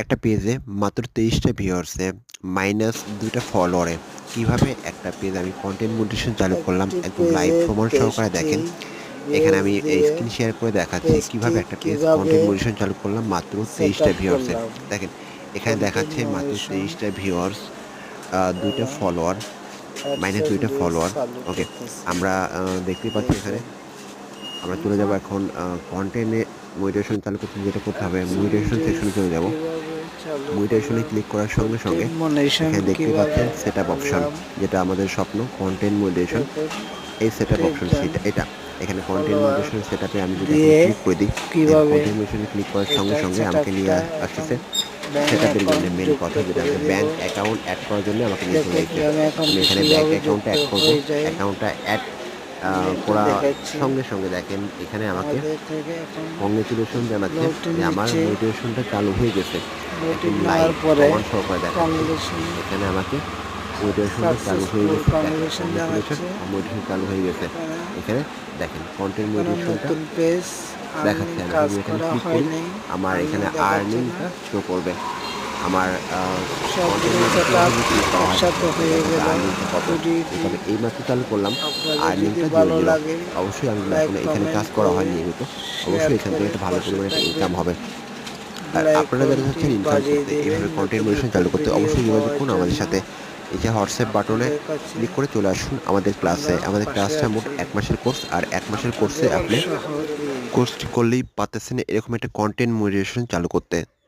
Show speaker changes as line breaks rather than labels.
একটা পেজে মাত্র 23টা ভিউয়ার্সে মাইনাস 2টা ফলোয়ারে কিভাবে একটা পেজ আমি কন্টেন্ট মনিটাইজেশন চালু করলাম
একটি
একদম লাইভ
পেজে
প্রমাণ সহকারে
23টি
দেখেন। এখানে
ভিউজ
আমি
দিয়ে
স্ক্রিন শেয়ার করে দেখাচ্ছি
পেজটি
কিভাবে একটা পেজ
কিভাবে
কন্টেন্ট মনিটাইজেশন চালু করলাম মাত্র
সেট
23টা
আপ
ভিউয়ার্সে।
করলাম।
দেখেন এখানে
কন্টেন্ট
দেখাচ্ছে মাত্র
মনিটাইজেশন
23টা ভিউয়ার্স, 2টা
এবং
ফলোয়ার, মাইনাস
অ্যাডসেন্স
2টা
দিয়ে
ফলোয়ার।
চালু
ওকে,
করতেছি।
আমরা দেখতেই পাচ্ছি এখানে
দেখুন,
আমরা চলে যাব এখন কন্টেন্টে মনিটাইজেশন চালু করতে যেটা করতে হবে মনিটাইজেশন
অ্যাডসেন্স
সেকশনে চলে যাব।
কিভাবে চালু
মনিটাইজেশনে
করলাম,
ক্লিক করার সঙ্গে সঙ্গে
কন্টেন্ট মনিটাইজেশন
এখানে দেখতে
কিভাবে
পাচ্ছেন সেটআপ অপশন,
করলাম।
যেটা আমাদের স্বপ্ন কন্টেন্ট মনিটাইজেশন।
দেখুন,
এই সেটআপ
পেজ
অপশন
ডান
সেটা এটা এখানে কন্টেন্ট
ফলোয়ার
মনিটাইজেশন সেটআপে আমি যদি এখন
দিয়ে
ক্লিক করে দিই, দেখেন
কিভাবে
কন্টেন্ট মনিটাইজেশনে ক্লিক করার সঙ্গে
এটা
সঙ্গে
সেট
আমাকে নিয়ে
আপটা এখন
আসতেছে
ব্যাঙ্ক
সেটআপের জন্য।
অ্যাকাউন্ট
মেন
যুক্ত
কথা যেটা
করে
আমাকে
দেব।
ব্যাংক অ্যাকাউন্ট অ্যাড করার জন্য আমাকে নিয়ে চলে
দেখুন
আসছে।
ব্যাঙ্ক
আমি
অ্যাকাউন্টটি
এখানে ব্যাংক
কিভাবে
অ্যাকাউন্টটা
যুক্ত
অ্যাড করব।
হয়ে যায়
অ্যাকাউন্টটা অ্যাড
আমি একটু
করা
দেখাচ্ছি।
সঙ্গে সঙ্গে দেখেন এখানে আমাকে
আমাদের থেকে এখন
কংগ্রেচুলেশন জানাচ্ছে
লোডটি
যে আমার
নিচ্ছে।
মোটিভেশনটা চালু হয়ে গেছে।
লোডটি
একদম লাইভ
নেওয়ার পরে
প্রমাণ সহকারে দেখাচ্ছে
কংগ্রেচুলেশন
এখানে আমাকে মোটিভেশনটা চালু হয়ে
সাকসেসফুল
গেছে। দেখেন
কংগ্রেচুলেশন
কংগ্রেচুলেশন,
জানাচ্ছে।
মোটিভেশন চালু হয়ে গেছে।
এখানে
এখানে দেখেন কন্টেন্ট
এখনো
মোটিভেশনটা
নতুন পেজ আর্নিং
দেখাচ্ছে। আমি
কাজ
যদি এখানে
করা
ক্লিক করি
হয়নি,
আমার
আর্নিং
এখানে
দেখাচ্ছে না।
আর্নিংটা শো করবে। আমার কন্টেন্ট
সবগুলো সেট
মোটিভেশন
আপ
যদি ক্লিক করা হয়
একসাথে
দেখা
হয়ে
যাবে
গেল।
আর্নিংটা কত।
ভিডিওটি
তবে এইমাত্র চালু করলাম,
আপনাদের যদি
আর্নিংটা জিরো
ভালো
জিরো।
লাগে
অবশ্যই আমি
লাইক
এখন এখানে কাজ
কমেন্ট
করা
করে
হয় নিয়মিত,
শেয়ার
অবশ্যই এখান থেকে
করে
একটা ভালো
পাশে
পরিমাণে একটা
থাকবেন।
ইনকাম হবে। আর
বেল
আপনারা যারা
আইকনটি
চাচ্ছেন ইনকাম
বাজিয়ে
করতে,
দিবেন
এভাবে কন্টেন্ট
নতুন
মনিটাইজেশন
নতুন
চালু করতে,
ভিডিও
অবশ্যই যোগাযোগ
পাওয়ার
করুন আমাদের
জন্য।
সাথে। এই যে হোয়াটসঅ্যাপ বাটনে
আপনাদের কাছে
ক্লিক করে চলে আসুন আমাদের ক্লাসে।
আমরা
আমাদের
পাশে
ক্লাসটা মোট
আছি।
1 মাসের কোর্স, আর 1 মাসের কোর্সে
আপনাদের
আপনি
উৎসাহ দিন।
কোর্সটি করলেই পারতেছেন এরকম একটা কন্টেন্ট মনিটাইজেশন চালু করতে।